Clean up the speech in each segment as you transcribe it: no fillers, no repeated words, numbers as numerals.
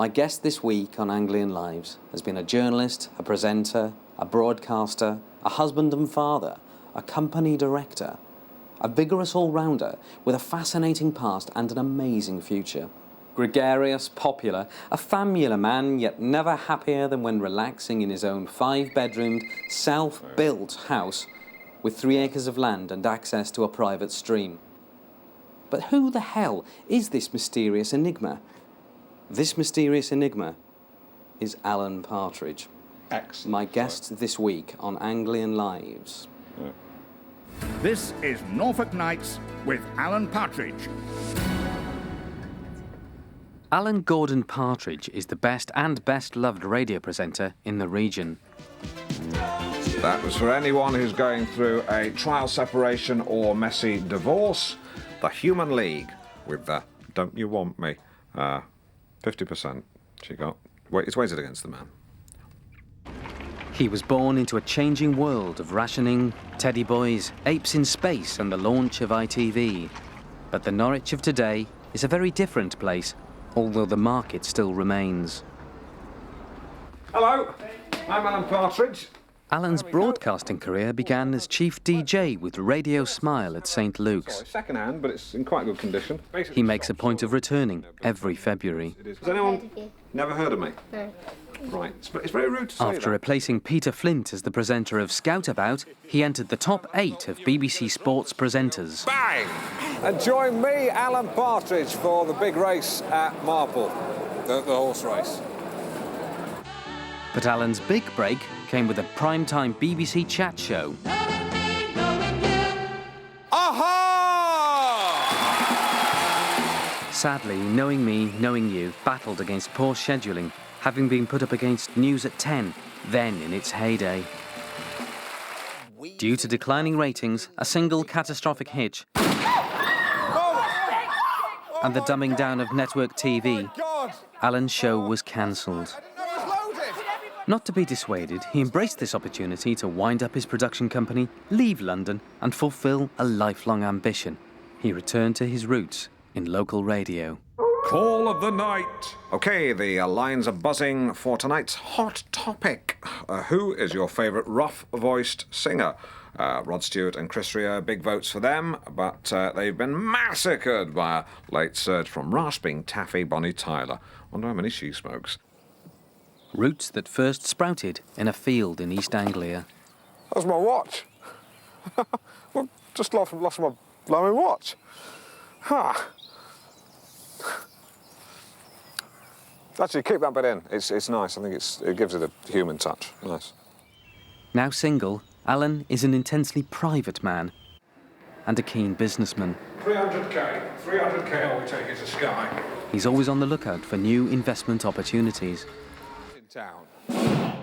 My guest this week on Anglian Lives has been a journalist, a presenter, a broadcaster, a husband and father, a company director, a vigorous all-rounder with a fascinating past and an amazing future. Gregarious, popular, a famular man, yet never happier than when relaxing in his own 5-bedroomed, self-built house with 3 acres of land and access to a private stream. But who the hell is this mysterious enigma? This mysterious enigma is Alan Partridge. Excellent. My guest this week on Anglian Lives. Yeah. This is Norfolk Nights with Alan Partridge. Alan Gordon Partridge is the best and best-loved radio presenter in the region. That was for anyone who's going through a trial separation or messy divorce. The Human League with the Don't You Want Me? 50% she got. It's weighted against the man. He was born into a changing world of rationing, teddy boys, apes in space and the launch of ITV. But the Norwich of today is a very different place, although the market still remains. Hello, I'm Alan Partridge. Alan's broadcasting career began as chief DJ with Radio Smile at St Luke's. Second hand, but it's in quite good condition. He makes a point of returning every February. Has anyone never heard of me? No. Right, it's very rude to say After that. replacing Peter Flint as the presenter of Scout About, he entered the top 8 of BBC Sports presenters. Bang! And join me, Alan Partridge, for the big race at Marple, the horse race. But Alan's big break came with a primetime BBC chat show. Aha! Sadly, Knowing Me, Knowing You battled against poor scheduling, having been put up against News at 10, then in its heyday. Due to declining ratings, a single catastrophic hitch, and the dumbing down of network TV, Alan's show was cancelled. Not to be dissuaded, he embraced this opportunity to wind up his production company, leave London, and fulfil a lifelong ambition. He returned to his roots in local radio. Call of the night. OK, the lines are buzzing for tonight's hot topic. Who is your favourite rough-voiced singer? Rod Stewart and Chris Rea, big votes for them, but they've been massacred by a late surge from rasping taffy Bonnie Tyler. Wonder how many she smokes. Roots that first sprouted in a field in East Anglia. That's my watch. Well, just lost my blooming watch. Ha! Actually, keep that bit in. It's nice. I think it gives it a human touch. Nice. Now single, Alan is an intensely private man and a keen businessman. 300k all we take it to Sky. He's always on the lookout for new investment opportunities. In town.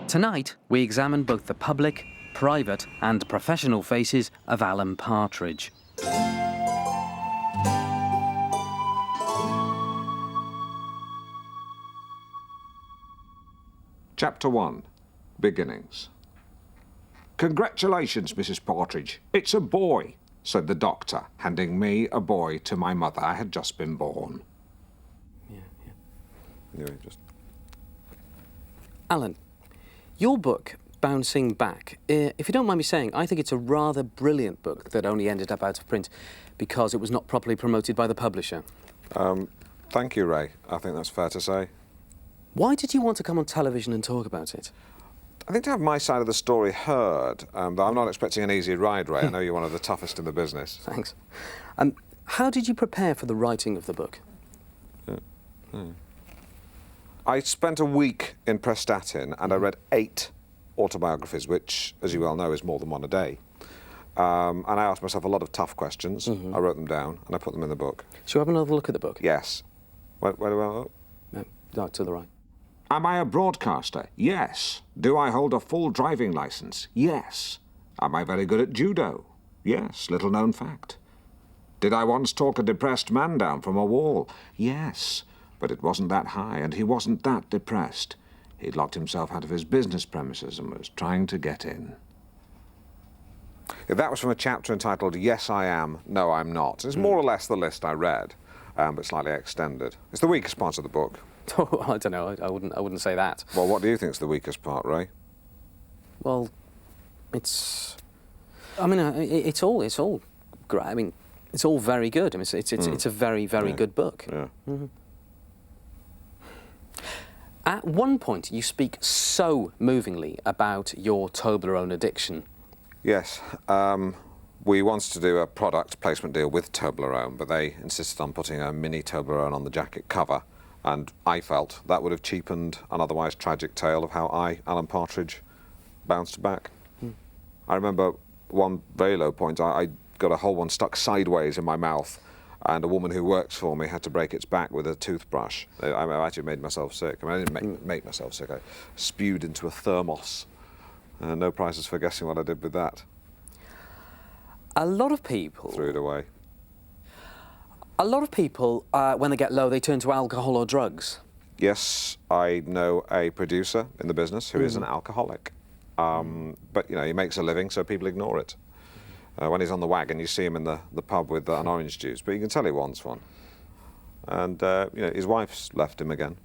Tonight, we examine both the public, private and professional faces of Alan Partridge. Chapter 1. Beginnings. Congratulations, Mrs. Partridge. It's a boy, said the doctor, handing me a boy to my mother. I had just been born. Yeah. Anyway, just... Alan, your book, Bouncing Back, if you don't mind me saying, I think it's a rather brilliant book that only ended up out of print because it was not properly promoted by the publisher. Thank you, Ray. I think that's fair to say. Why did you want to come on television and talk about it? I think to have my side of the story heard, but I'm not expecting an easy ride, Ray. I know you're one of the toughest in the business. Thanks. How did you prepare for the writing of the book? I spent a week in Prestatyn and I read 8 autobiographies, which, as you well know, is more than one a day. And I asked myself a lot of tough questions. I wrote them down and I put them in the book. Shall we have another look at the book? Yes. Where do I look? No, to the right. Am I a broadcaster? Yes. Do I hold a full driving licence? Yes. Am I very good at judo? Yes, little known fact. Did I once talk a depressed man down from a wall? Yes, but it wasn't that high and he wasn't that depressed. He'd locked himself out of his business premises and was trying to get in. That was from a chapter entitled Yes, I Am, No, I'm Not. It's more or less the list I read, but slightly extended. It's the weakest part of the book. Oh, I don't know. I wouldn't say that. Well, what do you think's the weakest part, Ray? Well, it's. I mean, it's all great. I mean, it's all very good. I mean, it's a very good book. Yeah. Mm-hmm. At one point, you speak so movingly about your Toblerone addiction. Yes. We wanted to do a product placement deal with Toblerone, but they insisted on putting a mini Toblerone on the jacket cover, and I felt that would have cheapened an otherwise tragic tale of how I, Alan Partridge, bounced back. I remember one very low point, I got a whole one stuck sideways in my mouth, and a woman who works for me had to break its back with a toothbrush. I actually made myself sick. I mean, I didn't make myself sick. I spewed into a thermos. No prizes for guessing what I did with that. A lot of people... Threw it away. A lot of people, when they get low, they turn to alcohol or drugs. Yes, I know a producer in the business who is an alcoholic. But, you know, he makes a living, so people ignore it. When he's on the wagon, you see him in the pub with an orange juice, but you can tell he wants one. And, you know, his wife's left him again.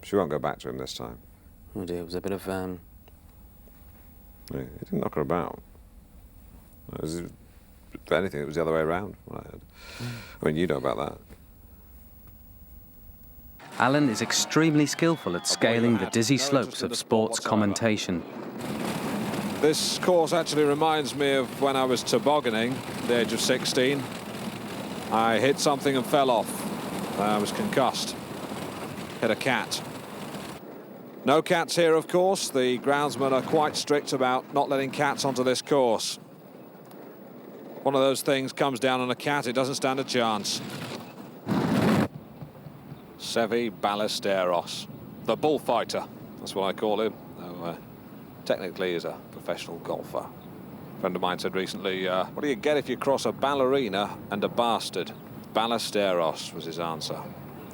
She won't go back to him this time. Oh dear, it was a bit of... Yeah, he didn't knock her about. If anything, it was the other way around, what I heard. I mean, you know about that. Alan is extremely skillful at scaling the dizzy slopes of sports commentation. This course actually reminds me of when I was tobogganing at the age of 16. I hit something and fell off. I was concussed. Hit a cat. No cats here, of course. The groundsmen are quite strict about not letting cats onto this course. One of those things comes down on a cat, it doesn't stand a chance. Sevi Ballesteros, the bullfighter. That's what I call him. Though, technically, he's a professional golfer. A friend of mine said recently, what do you get if you cross a ballerina and a bastard? Ballesteros was his answer.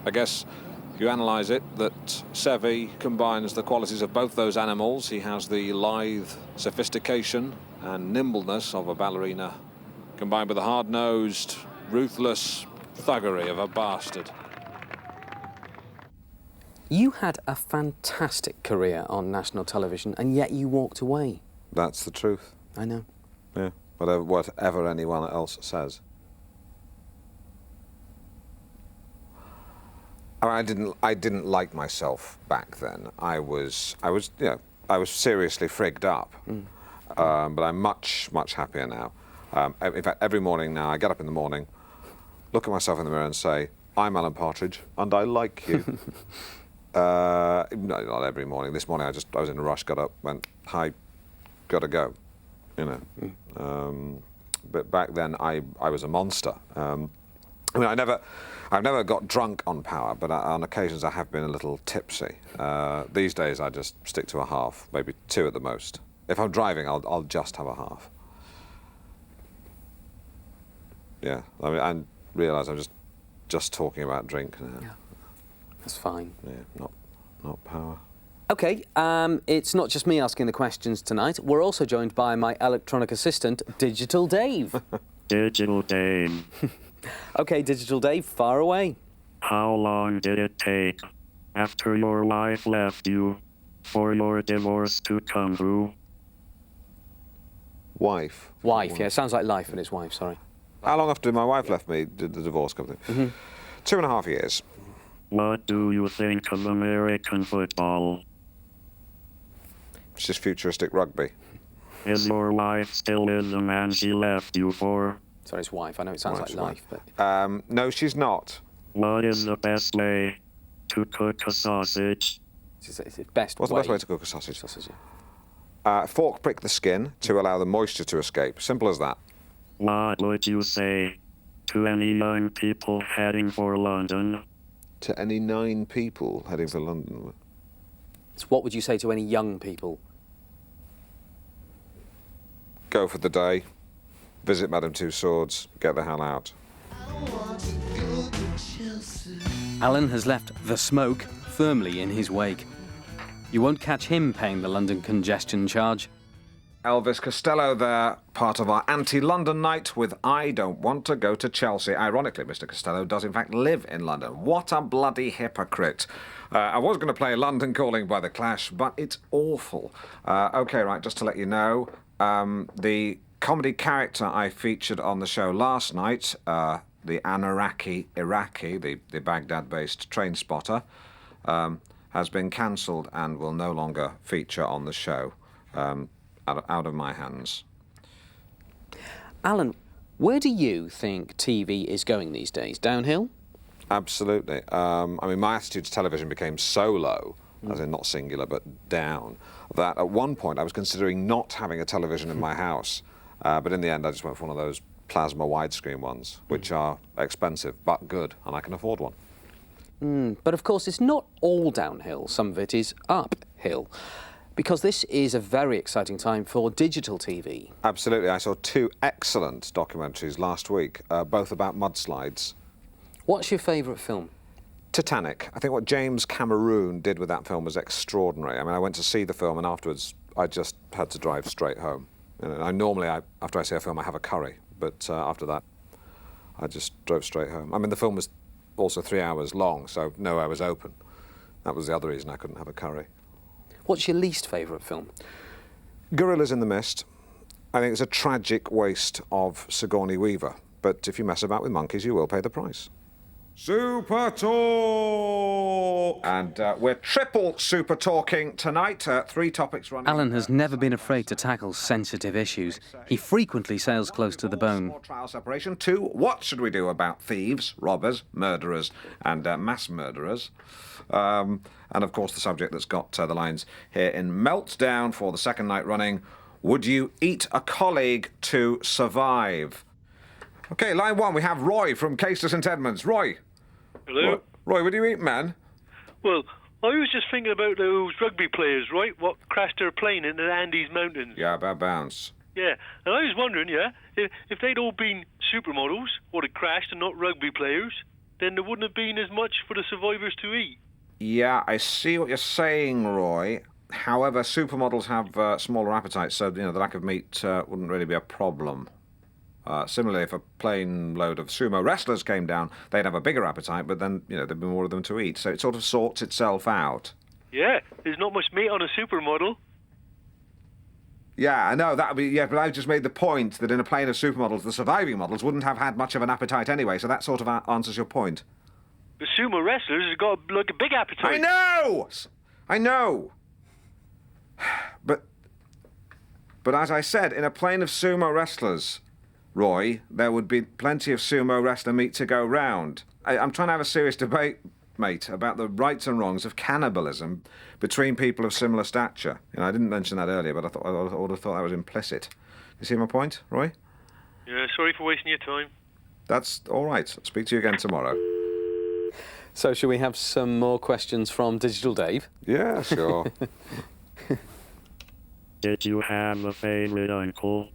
I guess if you analyse it, that Sevi combines the qualities of both those animals. He has the lithe sophistication and nimbleness of a ballerina, combined with the hard-nosed, ruthless thuggery of a bastard. You had a fantastic career on national television, and yet you walked away. That's the truth. I know. Yeah, whatever anyone else says. I didn't like myself back then. I was seriously frigged up. But I'm much happier now. In fact, every morning now, I get up in the morning, look at myself in the mirror and say, I'm Alan Partridge, and I like you. No, not every morning. This morning I was in a rush, got up, went, hi, gotta go, you know. But back then I was a monster. I mean, I've never got drunk on power, but on occasions I have been a little tipsy. These days I just stick to a half, maybe two at the most. If I'm driving, I'll just have a half. Yeah, I mean, I realise I'm just talking about drink now. Yeah. That's fine. Yeah, not power. OK, it's not just me asking the questions tonight. We're also joined by my electronic assistant, Digital Dave. Digital Dave. OK, Digital Dave, far away. How long did it take after your wife left you for your divorce to come through? Wife? Wife, yeah, it sounds like life, but it's wife, sorry. How long after my wife left me did the divorce come through? 2.5 years. What do you think of American football? It's just futuristic rugby. Is your wife still with the man she left you for? Sorry, it's wife. I know it sounds Wife's like life, but... No, she's not. What is the best way to cook a sausage? It's the best What's way. the best way to cook a sausage? Sausage, yeah. Fork prick the skin to allow the moisture to escape. Simple as that. What would you say to any young people heading for London? To any 9 people heading for London. So what would you say to any young people? Go for the day, visit Madame Tussauds, get the hell out. Alan has left the smoke firmly in his wake. You won't catch him paying the London congestion charge. Elvis Costello there, part of our anti-London night with I Don't Want to Go to Chelsea. Ironically, Mr. Costello does in fact live in London. What a bloody hypocrite. I was going to play London Calling by The Clash, but it's awful. OK, right, just to let you know, the comedy character I featured on the show last night, the Iraqi, the Baghdad-based train spotter, has been cancelled and will no longer feature on the show. Out of my hands. Alan, where do you think TV is going these days? Downhill? Absolutely. I mean, my attitude to television became so low, as in not singular, but down, that at one point I was considering not having a television in my house. But in the end, I just went for one of those plasma widescreen ones, which are expensive, but good, and I can afford one. But of course, it's not all downhill. Some of it is uphill. Because this is a very exciting time for digital TV. Absolutely. I saw 2 excellent documentaries last week, both about mudslides. What's your favourite film? Titanic. I think what James Cameron did with that film was extraordinary. I mean, I went to see the film and afterwards I just had to drive straight home. You know, after I see a film, I have a curry, but after that, I just drove straight home. I mean, the film was also 3 hours long, so no air was open. That was the other reason I couldn't have a curry. What's your least favourite film? Gorillas in the Mist. I think it's a tragic waste of Sigourney Weaver, but if you mess about with monkeys, you will pay the price. Super Talk! And we're triple super talking tonight. 3 topics running. Alan has never been afraid to tackle sensitive issues. He frequently sails close to the bone. Trial separation. 2, what should we do about thieves, robbers, murderers, and mass murderers? And of course, the subject that's got the lines here in Meltdown for the second night running. Would you eat a colleague to survive? OK, line 1, we have Roy from Caister St Edmunds. Roy. Hello? Roy, would you eat, man? Well, I was just thinking about those rugby players, right? What crashed their plane in the Andes Mountains. Yeah, about bounce. Yeah, and I was wondering, if they'd all been supermodels, or had crashed and not rugby players, then there wouldn't have been as much for the survivors to eat. Yeah, I see what you're saying, Roy. However, supermodels have smaller appetites, so the lack of meat wouldn't really be a problem. Similarly, if a plane load of sumo wrestlers came down, they'd have a bigger appetite, but then there'd be more of them to eat. So it sort of sorts itself out. Yeah, there's not much meat on a supermodel. Yeah, I know, that would be... Yeah, but I just made the point that in a plane of supermodels, the surviving models wouldn't have had much of an appetite anyway, so that sort of answers your point. The sumo wrestlers have got like a big appetite. I know! But as I said, in a plane of sumo wrestlers, Roy, there would be plenty of sumo wrestler meat to go round. I'm trying to have a serious debate, mate, about the rights and wrongs of cannibalism between people of similar stature. I didn't mention that earlier, but I would have thought that was implicit. You see my point, Roy? Yeah, sorry for wasting your time. That's all right. I'll speak to you again tomorrow. So, shall we have some more questions from Digital Dave? Yeah, sure. Did you have a favourite uncle?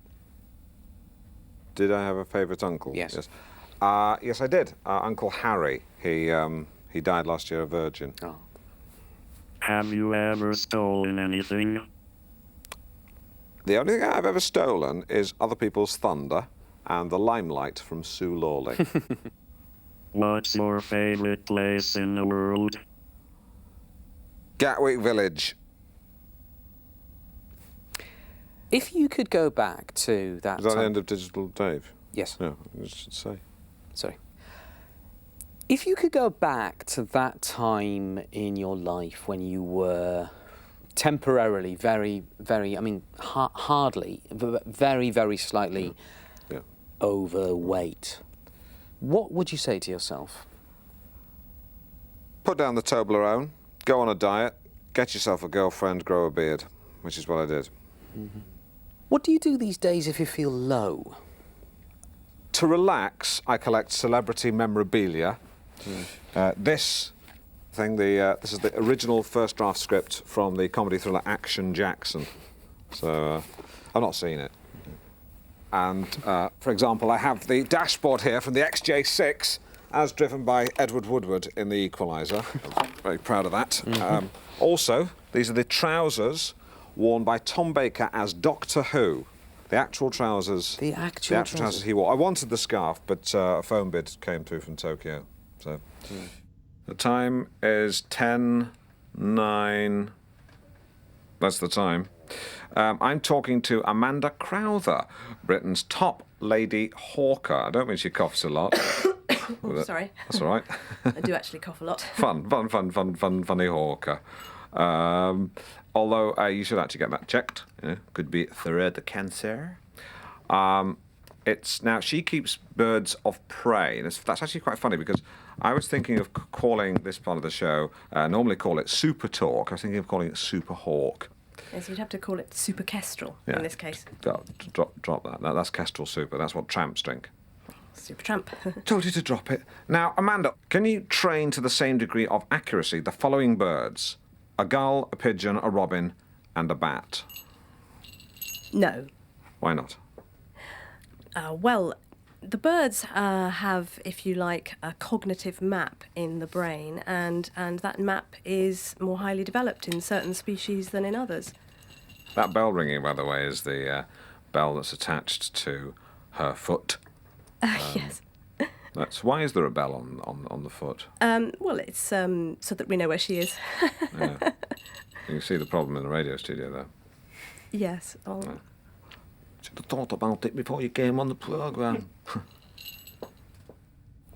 Did I have a favourite uncle? Yes. Yes, I did. Uncle Harry. He died last year, a virgin. Oh. Have you ever stolen anything? The only thing I've ever stolen is other people's thunder and the limelight from Sue Lawley. What's your favourite place in the world? Gatwick Village. If you could go back to that Is that time... the end of Digital Dave? Yes. Yeah, I should say. Sorry. If you could go back to that time in your life when you were temporarily hardly, very, very slightly overweight, what would you say to yourself? Put down the Toblerone, go on a diet, get yourself a girlfriend, grow a beard, which is what I did. Mm-hmm. What do you do these days if you feel low? To relax, I collect celebrity memorabilia. This is the original first draft script from the comedy thriller Action Jackson. So, I've not seen it. And, for example, I have the dashboard here from the XJ6, as driven by Edward Woodward in The Equalizer. I'm very proud of that. Also, these are the trousers worn by Tom Baker as Doctor Who. The actual trousers. The actual trousers he wore. I wanted the scarf, but a phone bid came through from Tokyo. So the time is 10:09. That's the time. I'm talking to Amanda Crowther, Britain's top lady hawker. I don't mean she coughs a lot. Oh, sorry. That's all right. I do actually cough a lot. Funny hawker. Although you should actually get that checked. Could be throat cancer. Now she keeps birds of prey. And that's actually quite funny because I was thinking of calling this part of the show, normally call it Super Talk. I was thinking of calling it Super Hawk. Yes, you'd have to call it super kestrel in this case. Drop that. That's kestrel super. That's what tramps drink. Super tramp. Told you to drop it. Now, Amanda, can you train to the same degree of accuracy the following birds? A gull, a pigeon, a robin, and a bat. No. Why not? Well, the birds have, if you like, a cognitive map in the brain, and that map is more highly developed in certain species than in others. That bell ringing, by the way, is the bell that's attached to her foot. Yes. Why is there a bell on the foot? Well, it's so that we know where she is. Yeah. You can see the problem in the radio studio there. Yes. Should have thought about it before you came on the programme.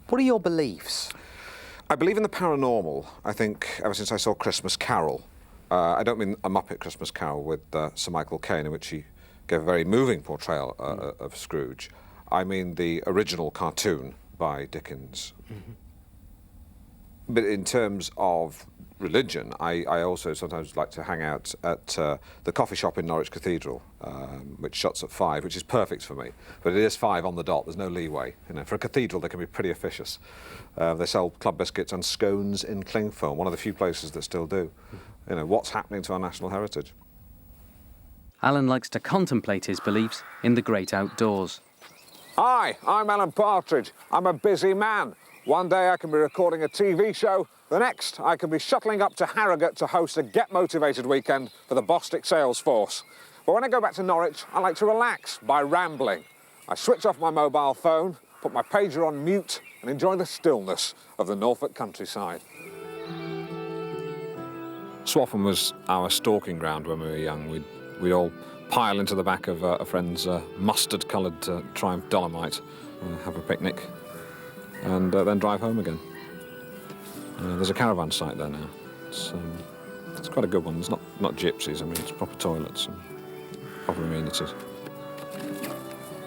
What are your beliefs? I believe in the paranormal, I think, ever since I saw Christmas Carol. I don't mean a Muppet Christmas Carol with Sir Michael Caine, in which he gave a very moving portrayal of Scrooge. I mean the original cartoon by Dickens. Mm-hmm. But in terms of religion, I also sometimes like to hang out at the coffee shop in Norwich Cathedral, which shuts at 5, which is perfect for me. But it is 5 on the dot. There's no leeway. For a cathedral, they can be pretty officious. They sell club biscuits and scones in cling film, one of the few places that still do. What's happening to our national heritage? Alan likes to contemplate his beliefs in the great outdoors. Hi, I'm Alan Partridge. I'm a busy man. One day I can be recording a TV show. The next, I can be shuttling up to Harrogate to host a Get Motivated weekend for the Bostik sales force. But when I go back to Norwich, I like to relax by rambling. I switch off my mobile phone, put my pager on mute, and enjoy the stillness of the Norfolk countryside. Swaffham was our stalking ground when we were young. We'd all pile into the back of a friend's mustard-coloured Triumph Dolomite, have a picnic, and then drive home again. There's a caravan site there now. It's quite a good one. It's not gypsies. I mean, it's proper toilets and proper amenities.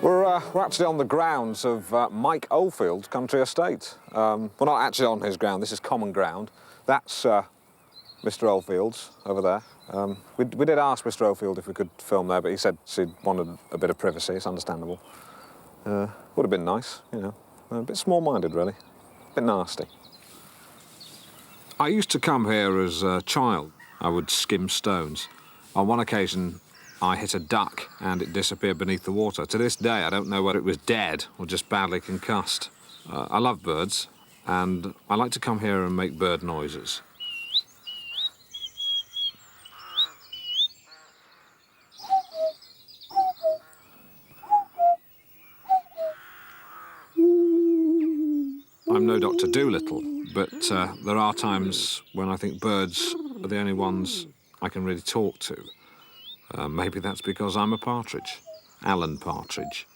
We're actually on the grounds of Mike Oldfield's country estate. We're not actually on his ground. This is common ground. That's Mr. Oldfield's over there. We did ask Mr. Oldfield if we could film there, but he said he wanted a bit of privacy. It's understandable. Would have been nice, a bit small-minded, really. A bit nasty. I used to come here as a child. I would skim stones. On one occasion, I hit a duck and it disappeared beneath the water. To this day, I don't know whether it was dead or just badly concussed. I love birds, and I like to come here and make bird noises. I'm no Dr. Dolittle, but there are times when I think birds are the only ones I can really talk to. Maybe that's because I'm a partridge. Alan Partridge.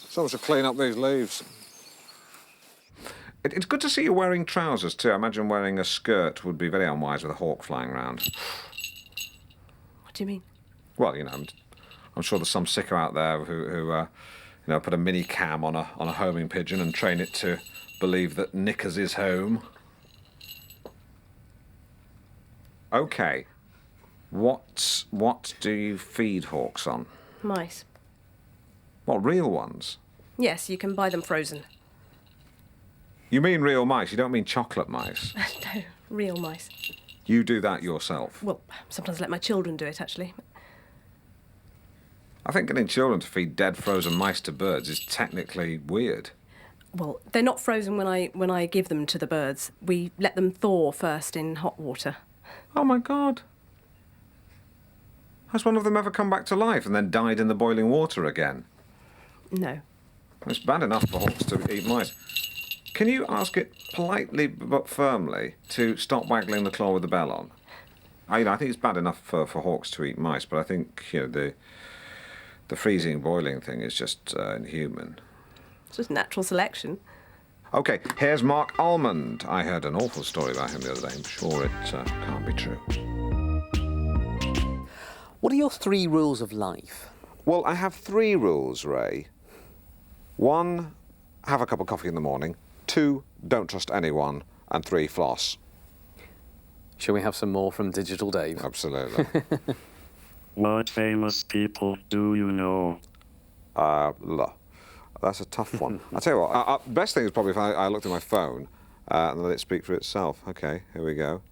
Someone should clean up these leaves. It's good to see you wearing trousers too. I imagine wearing a skirt would be very unwise with a hawk flying around. What do you mean? Well, I'm sure there's some sicko out there who put a mini cam on a homing pigeon and train it to believe that knickers is home. Okay. What do you feed hawks on? Mice. What, real ones? Yes, you can buy them frozen. You mean real mice? You don't mean chocolate mice? No, real mice. You do that yourself? Well, sometimes I let my children do it, actually. I think getting children to feed dead frozen mice to birds is technically weird. Well, they're not frozen when I give them to the birds. We let them thaw first in hot water. Oh, my God. Has one of them ever come back to life and then died in the boiling water again? No. It's bad enough for hawks to eat mice. Can you ask it politely but firmly to stop waggling the claw with the bell on? I think it's bad enough for hawks to eat mice, but I think the freezing, boiling thing is just inhuman. It's just natural selection. OK, here's Mark Almond. I heard an awful story about him the other day. I'm sure it can't be true. What are your 3 rules of life? Well, I have 3 rules, Ray. 1, have a cup of coffee in the morning. 2, don't trust anyone. And 3, floss. Shall we have some more from Digital Dave? Absolutely. What famous people do you know? That's a tough one. I'll tell you what, best thing is probably if I looked at my phone and let it speak for itself. OK, here we go.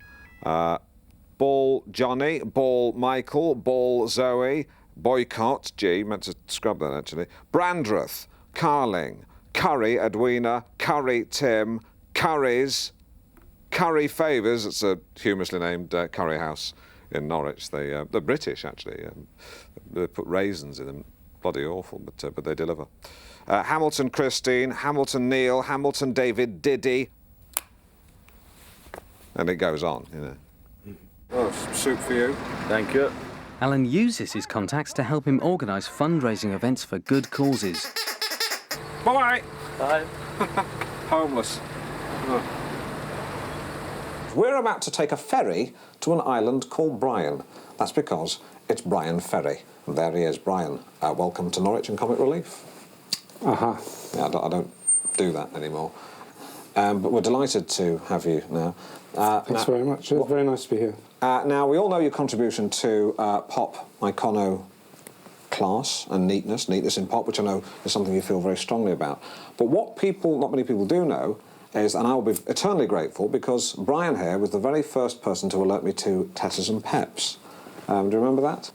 Ball Johnny, Ball Michael, Ball Zoe, Boycott, meant to scrub that actually, Brandreth, Carling, Curry Edwina, Curry Tim, Curry's, Curry Favours, it's a humorously named curry house in Norwich. They're British actually. They put raisins in them. Bloody awful, but they deliver. Hamilton Christine, Hamilton Neil, Hamilton David Diddy. And it goes on, you know. Oh, some soup for you. Thank you. Alan uses his contacts to help him organise fundraising events for good causes. Bye-bye. Bye. Homeless. Oh. We're about to take a ferry to an island called Brian. That's because it's Brian Ferry. And there he is, Brian. Welcome to Norwich and Comic Relief. Uh-huh. Yeah, I don't do that anymore. But we're delighted to have you now. Thanks very much. It's very nice to be here. Now, we all know your contribution to pop iconoclass and neatness in pop, which I know is something you feel very strongly about. But what not many people do know is, and I will be eternally grateful, because Brian here was the very first person to alert me to Tetters and Peps. Do you remember that?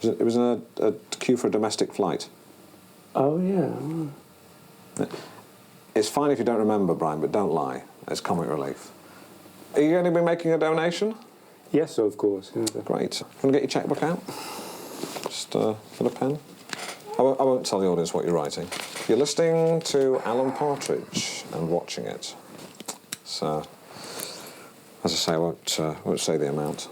It was in a queue for a domestic flight. Oh, yeah. It's fine if you don't remember, Brian, but don't lie. It's Comic Relief. Are you going to be making a donation? Yes, of course. Yeah. Great. Want to get your chequebook out? Just get a pen. I won't tell the audience what you're writing. You're listening to Alan Partridge and watching it. So, as I say, I won't say the amount.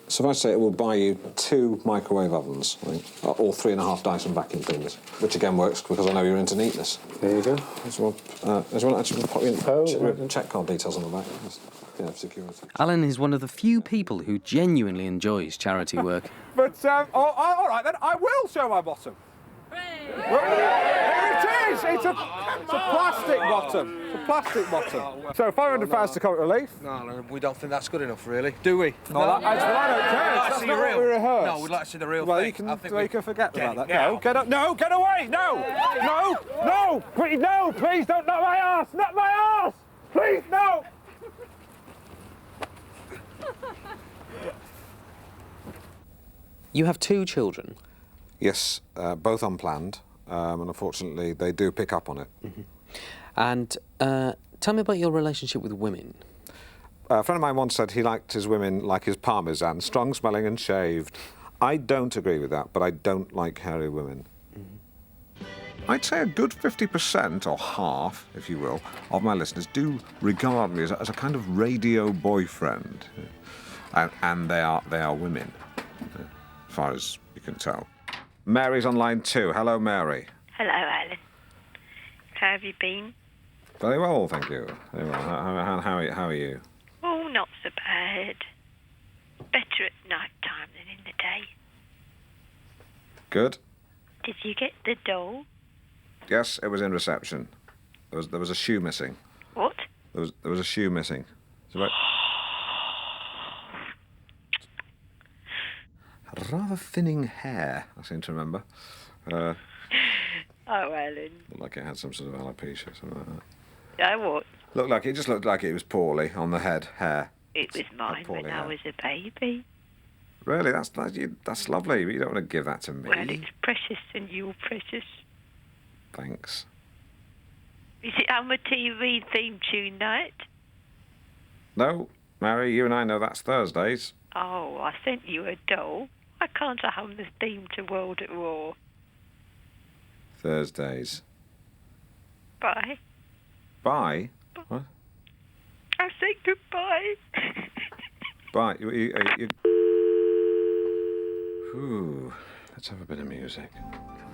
So if I say it will buy you 2 microwave ovens, I think, or 3.5 Dyson vacuum cleaners, which again works because I know you're into neatness. There you go. There's one actually put your check card details on the back. Yeah, security. Alan is one of the few people who genuinely enjoys charity work. But, all right then, I will show my bottom. Here it is! It's a plastic bottom. It's a plastic bottom. So £500 to Comic Relief. No, we don't think that's good enough, really, do we? No, I don't care. That's not what we rehearsed. No, we'd like to see the real well, thing. You can forget about that. No, get away! No! Please don't knock my ass! Not my ass! Please, no! You have 2 children. Yes, both unplanned, and unfortunately they do pick up on it. Mm-hmm. And tell me about your relationship with women. A friend of mine once said he liked his women like his parmesan, strong-smelling and shaved. I don't agree with that, but I don't like hairy women. Mm-hmm. I'd say a good 50%, or half, if you will, of my listeners do regard me as a kind of radio boyfriend. And they are women, as far as you can tell. Mary's on line 2. Hello, Mary. Hello, Alan. How have you been? Very well, thank you. Very well. How are you? Oh, not so bad. Better at night time than in the day. Good. Did you get the doll? Yes, it was in reception. There was a shoe missing. What? There was a shoe missing. Had rather thinning hair, I seem to remember. Oh, Alan. Looked like it had some sort of alopecia or something like that. Oh, what? It just looked like it was poorly on the head, hair. It was mine when I was a baby. Really? That's lovely, but you don't want to give that to me. Well, it's precious and you're precious. Thanks. Is it on the TV theme tune night? No, Mary, you and I know that's Thursdays. Oh, I sent you a doll. Why can't I hum the theme to World at War? Thursdays. Bye. Bye? What? I say goodbye. Bye. Ooh, let's have a bit of music.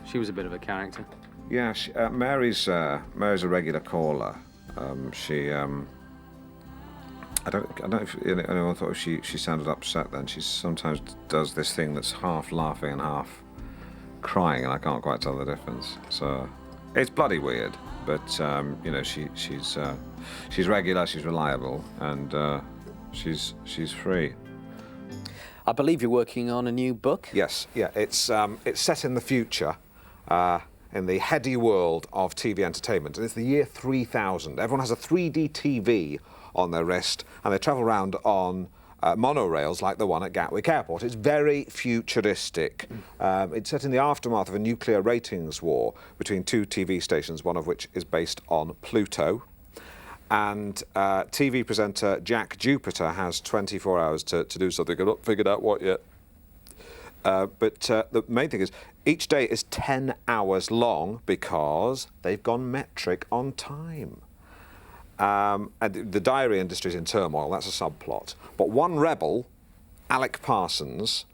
She was a bit of a character. Yeah, Mary's a regular caller. I don't know if anyone thought she sounded upset then. She sometimes does this thing that's half laughing and half crying, and I can't quite tell the difference. So it's bloody weird, but you know, she's regular, she's reliable, and she's free. I believe you're working on a new book. Yes, yeah, it's set in the future. In the heady world of TV entertainment, and it's the year 3000. Everyone has a 3D TV on their wrist, and they travel around on monorails like the one at Gatwick Airport. It's very futuristic. It's set in the aftermath of a nuclear ratings war between two TV stations, one of which is based on Pluto. And TV presenter Jack Jupiter has 24 hours to do something. I've not figured out what yet. But the main thing is, each day is 10 hours long because they've gone metric on time. And the diary industry is in turmoil, that's a subplot. But one rebel, Alec Parsons,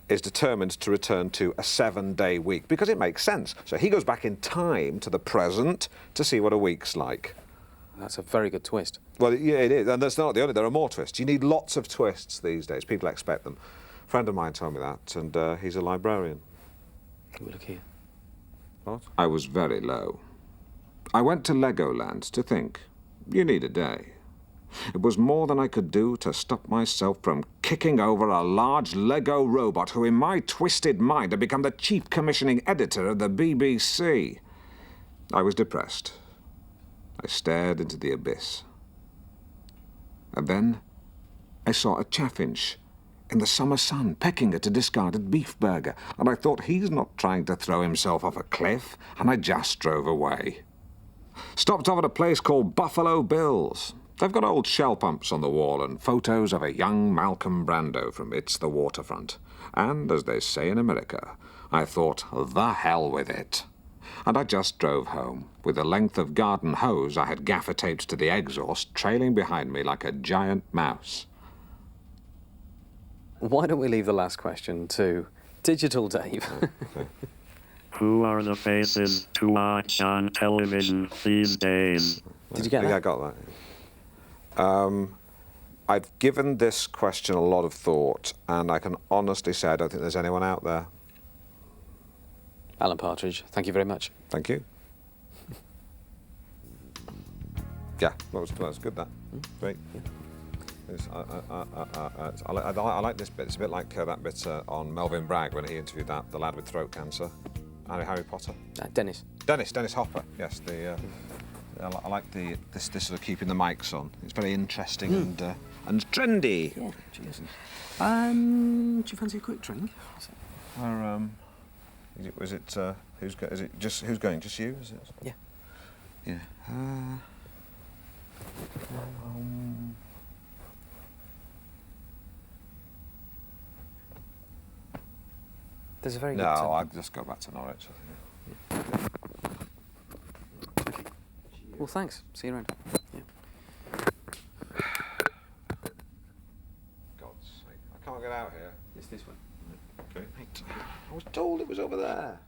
is determined to return to a 7-day week because it makes sense. So he goes back in time to the present to see what a week's like. That's a very good twist. Well, yeah, it is. And that's not the only, there are more twists. You need lots of twists these days. People expect them. A friend of mine told me that, and he's a librarian. Look here. What? I was very low. I went to Legoland to think. You need a day. It was more than I could do to stop myself from kicking over a large Lego robot who, in my twisted mind, had become the chief commissioning editor of the BBC. I was depressed. I stared into the abyss. And then I saw a chaffinch in the summer sun pecking at a discarded beef burger, and I thought, he's not trying to throw himself off a cliff, and I just drove away. Stopped off at a place called Buffalo Bill's. They've got old shell pumps on the wall and photos of a young Malcolm Brando from It's the Waterfront. And, as they say in America, I thought, the hell with it. And I just drove home, with the length of garden hose I had gaffer-taped to the exhaust trailing behind me like a giant mouse. Why don't we leave the last question to Digital Dave? Who are the faces to watch on television these days? Did you get that? Yeah, I got that. I've given this question a lot of thought, and I can honestly say I don't think there's anyone out there. Alan Partridge, thank you very much. Thank you. Yeah, that was good, that. Great. I like this bit. It's a bit like that bit on Melvin Bragg when he interviewed the lad with throat cancer. Harry Potter. Dennis. Dennis Hopper. Yes, I like this sort of keeping the mics on. It's very interesting and trendy. Yeah, cheers. Do you fancy a quick drink? Is it who's going? Just you? Is it? Yeah. Yeah. There's a very No, good... I'll just go back to Norwich. I think. Okay. Well, thanks. See you around. Yeah. God's sake. I can't get out here. It's this way. Okay. I was told it was over there.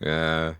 Yeah.